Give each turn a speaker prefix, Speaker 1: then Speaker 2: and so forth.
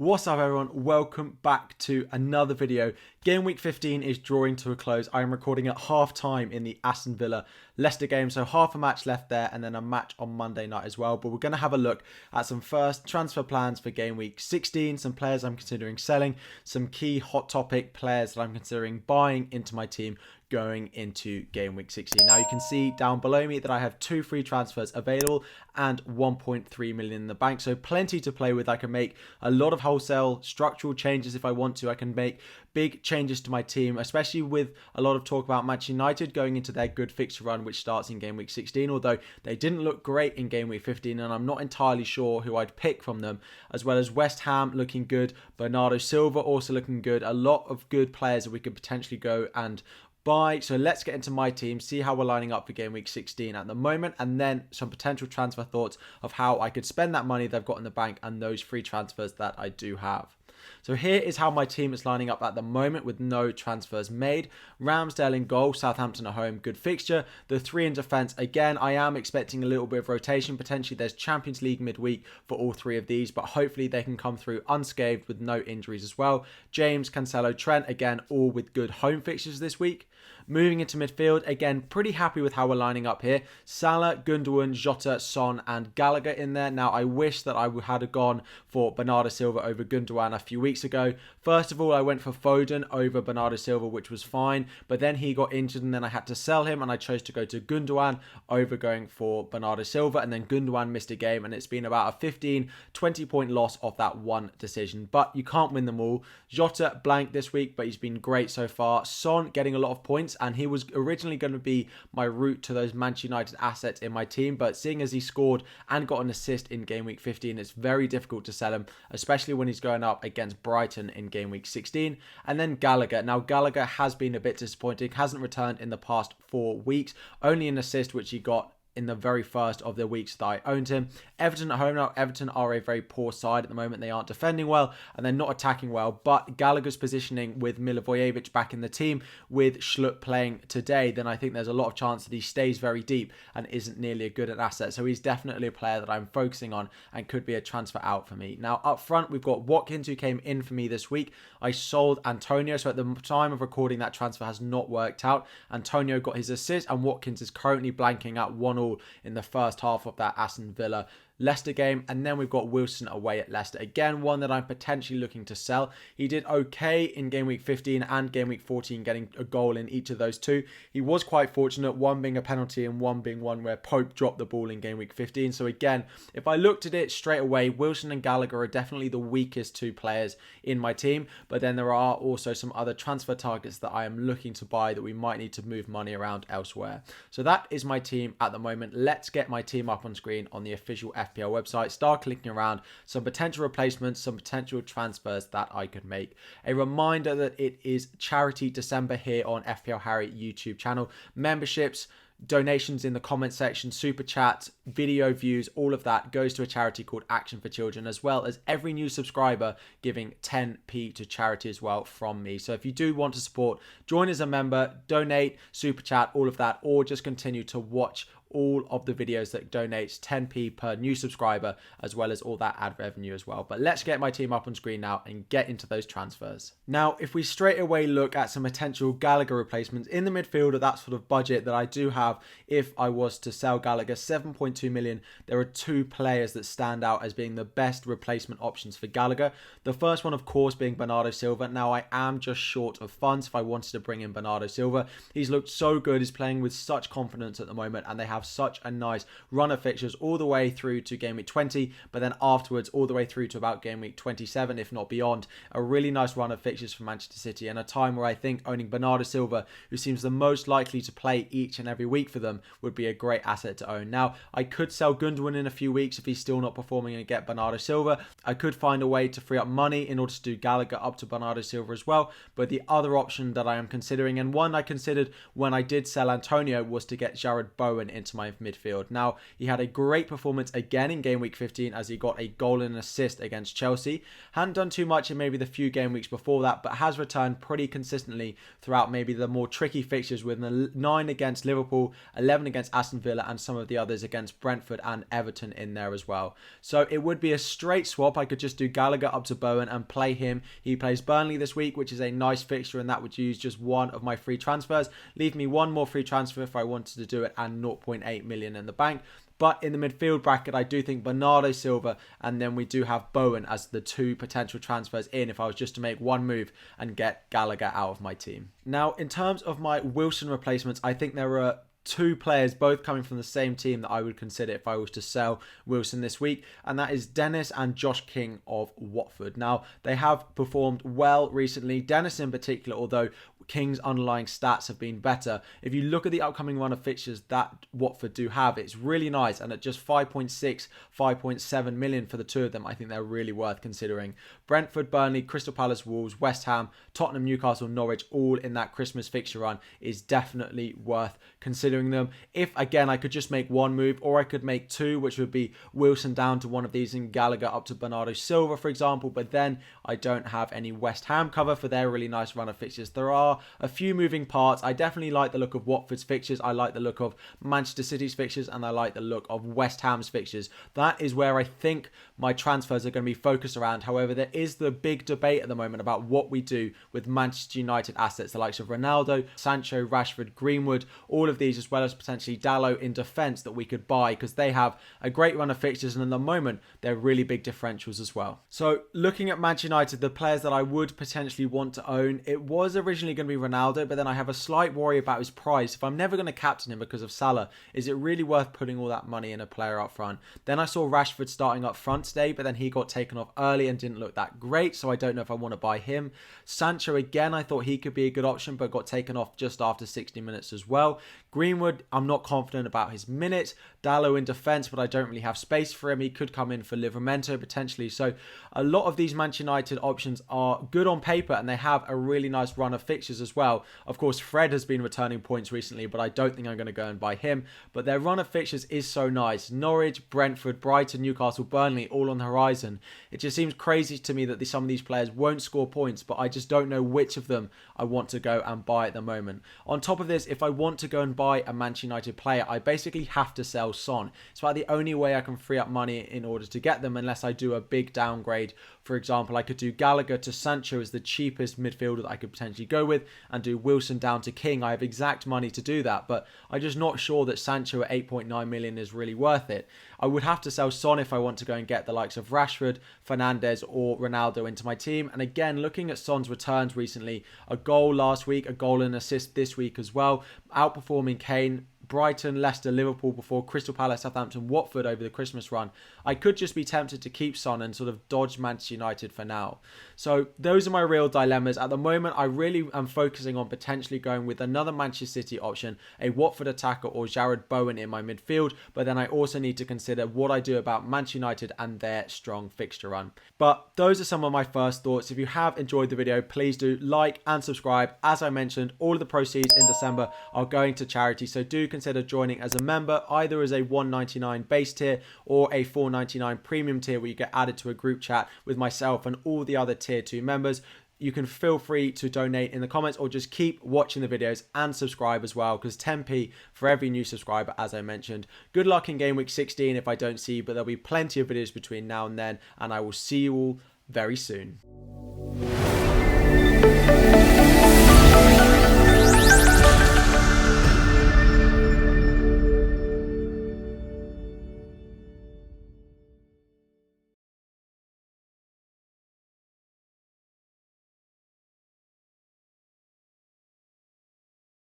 Speaker 1: What's up everyone, welcome back to another video. Game week 15 is drawing to a close. I am recording at half time in the Aston Villa Leicester game, so half a match left there and then a match on Monday night as well. But we're going to have a look at some first transfer plans for game week 16, some players I'm considering selling, some key hot topic players that I'm considering buying into my team going into game week 16. Now you can see down below me that I have 2 free transfers available and 1.3 million in the bank, so plenty to play with. I can make a lot of wholesale structural changes if I want to. I can make big changes to my team, especially with a lot of talk about Manchester United going into their good fixture run which starts in game week 16, although they didn't look great in game week 15 and I'm not entirely sure who I'd pick from them, as well as West Ham looking good, Bernardo Silva also looking good, a lot of good players that we could potentially go and buy. So let's get into my team, see how we're lining up for game week 16 at the moment, and then some potential transfer thoughts of how I could spend that money that I've got in the bank and those free transfers that I do have. So here is how my team is lining up at the moment with no transfers made. Ramsdale in goal, Southampton at home, good fixture. The 3 in defence, again, I am expecting a little bit of rotation. Potentially there's Champions League midweek for all 3 of these, but hopefully they can come through unscathed with no injuries as well. James, Cancelo, Trent, again, all with good home fixtures this week. Moving into midfield, again, pretty happy with how we're lining up here. Salah, Gundogan, Jota, Son and Gallagher in there. Now, I wish that I had gone for Bernardo Silva over Gundogan a few weeks ago. First of all, I went for Foden over Bernardo Silva, which was fine. But then he got injured and then I had to sell him and I chose to go to Gundogan over going for Bernardo Silva. And then Gundogan missed a game and it's been about a 15, 20 point loss off that one decision. But you can't win them all. Jota blank this week, but he's been great so far. Son getting a lot of points, and he was originally going to be my route to those Manchester United assets in my team, but seeing as he scored and got an assist in game week 15, it's very difficult to sell him, especially when he's going up against Brighton in game week 16. And then Gallagher. Now Gallagher has been a bit disappointing, hasn't returned in the past 4 weeks, only an assist which he got in the very first of the weeks that I owned him. Everton at home now. Everton are a very poor side at the moment. They aren't defending well and they're not attacking well. But Gallagher's positioning with Milivojevic back in the team, with Schlupp playing today, then I think there's a lot of chance that he stays very deep and isn't nearly a good an asset. So he's definitely a player that I'm focusing on and could be a transfer out for me. Now up front, we've got Watkins, who came in for me this week. I sold Antonio, so at the time of recording, that transfer has not worked out. Antonio got his assist and Watkins is currently blanking at 1-1 in the first half of that Aston Villa Leicester game. And then we've got Wilson away at Leicester, again one that I'm potentially looking to sell. He did okay in game week 15 and game week 14, getting a goal in each of those 2. He was quite fortunate, one being a penalty and one being one where Pope dropped the ball in game week 15. So again, if I looked at it straight away, Wilson and Gallagher are definitely the weakest 2 players in my team, but then there are also some other transfer targets that I am looking to buy that we might need to move money around elsewhere. So that is my team at the moment. Let's get my team up on screen on the official FPL website, start clicking around some potential replacements, some potential transfers that I could make. A reminder that it is Charity December here on FPL Harry YouTube channel. Memberships, donations in the comment section, super chats, video views, all of that goes to a charity called Action for Children, as well as every new subscriber giving 10p to charity as well from me. So if you do want to support, join as a member, donate, super chat, all of that, or just continue to watch all of the videos that donates 10p per new subscriber, as well as all that ad revenue as well. But let's get my team up on screen now and get into those transfers. Now, if we straight away look at some potential Gallagher replacements in the midfield at that sort of budget that I do have, if I was to sell Gallagher, 7.2 million, there are 2 players that stand out as being the best replacement options for Gallagher. The first one, of course, being Bernardo Silva. Now, I am just short of funds if I wanted to bring in Bernardo Silva. He's looked so good. He's playing with such confidence at the moment, and they have such a nice run of fixtures all the way through to game week 20, but then afterwards all the way through to about game week 27, if not beyond. A really nice run of fixtures for Manchester City, and a time where I think owning Bernardo Silva, who seems the most likely to play each and every week for them, would be a great asset to own. Now, I could sell Gundogan in a few weeks if he's still not performing and get Bernardo Silva. I could find a way to free up money in order to do Gallagher up to Bernardo Silva as well, but the other option that I am considering, and one I considered when I did sell Antonio, was to get Jared Bowen into my midfield. Now, he had a great performance again in game week 15 as he got a goal and an assist against Chelsea. Hadn't done too much in maybe the few game weeks before that, but has returned pretty consistently throughout maybe the more tricky fixtures, with a 9 against Liverpool, Liverpool, 11 against Aston Villa, and some of the others against Brentford and Everton in there as well. So it would be a straight swap. I could just do Gallagher up to Bowen and play him. He plays Burnley this week, which is a nice fixture, and that would use just one of my free transfers. Leave me one more free transfer if I wanted to do it, and 0.8 million in the bank. But in the midfield bracket, I do think Bernardo Silva, and then we do have Bowen as the two potential transfers in if I was just to make one move and get Gallagher out of my team. Now, in terms of my Wilson replacements, I think there are two players both coming from the same team that I would consider if I was to sell Wilson this week, and that is Dennis and Josh King of Watford. Now, they have performed well recently, Dennis in particular, although King's underlying stats have been better. If you look at the upcoming run of fixtures that Watford do have, it's really nice, and at just 5.6, 5.7 million for the two of them, I think they're really worth considering. Brentford, Burnley, Crystal Palace, Wolves, West Ham, Tottenham, Newcastle, Norwich, all in that Christmas fixture run is definitely worth considering them. If, again, I could just make one move, or I could make two, which would be Wilson down to one of these and Gallagher up to Bernardo Silva, for example, but then I don't have any West Ham cover for their really nice run of fixtures. There are a few moving parts. I definitely like the look of Watford's fixtures. I like the look of Manchester City's fixtures, and I like the look of West Ham's fixtures. That is where I think my transfers are going to be focused around. However, there is the big debate at the moment about what we do with Manchester United assets, the likes of Ronaldo, Sancho, Rashford, Greenwood, all of these, as well as potentially Dalot in defence that we could buy, because they have a great run of fixtures, and at the moment they're really big differentials as well. So looking at Manchester United, the players that I would potentially want to own, it was originally going to be Ronaldo, but then I have a slight worry about his price. If I'm never going to captain him because of Salah, is it really worth putting all that money in a player up front? Then I saw Rashford starting up front today, but then he got taken off early and didn't look that great, so I don't know if I want to buy him. Sancho, again, I thought he could be a good option, but got taken off just after 60 minutes as well. Greenwood, I'm not confident about his minutes. Dalot in defence, but I don't really have space for him. He could come in for Livramento potentially. So a lot of these Manchester United options are good on paper, and they have a really nice run of fixtures as well. Of course, Fred has been returning points recently, but I don't think I'm going to go and buy him. But their run of fixtures is so nice. Norwich, Brentford, Brighton, Newcastle, Burnley, all on the horizon. It just seems crazy to me that some of these players won't score points, but I just don't know which of them I want to go and buy at the moment. On top of this, if I want to go and buy a Manchester United player, I basically have to sell Son. It's about the only way I can free up money in order to get them, unless I do a big downgrade. For example, I could do Gallagher to Sancho as the cheapest midfielder that I could potentially go with, and do Wilson down to King. I have exact money to do that, but I'm just not sure that Sancho at 8.9 million is really worth it. I would have to sell Son if I want to go and get the likes of Rashford, Fernandes, or Ronaldo into my team. And again, looking at Son's returns recently, a goal last week, a goal and assist this week as well, outperforming Kane, Brighton, Leicester, Liverpool before Crystal Palace, Southampton, Watford over the Christmas run. I could just be tempted to keep Son and sort of dodge Manchester United for now. So those are my real dilemmas. At the moment, I really am focusing on potentially going with another Manchester City option, a Watford attacker or Jared Bowen in my midfield. But then I also need to consider what I do about Manchester United and their strong fixture run. But those are some of my first thoughts. If you have enjoyed the video, please do like and subscribe. As I mentioned, all of the proceeds in December are going to charity, so do consider joining as a member, either as a $1.99 base tier or a $4.99 premium tier, where you get added to a group chat with myself and all the other tier 2 members. You can feel free to donate in the comments, or just keep watching the videos and subscribe as well, because 10p for every new subscriber, as I mentioned. Good luck in Gameweek 16 if I don't see you, but there'll be plenty of videos between now and then, and I will see you all very soon.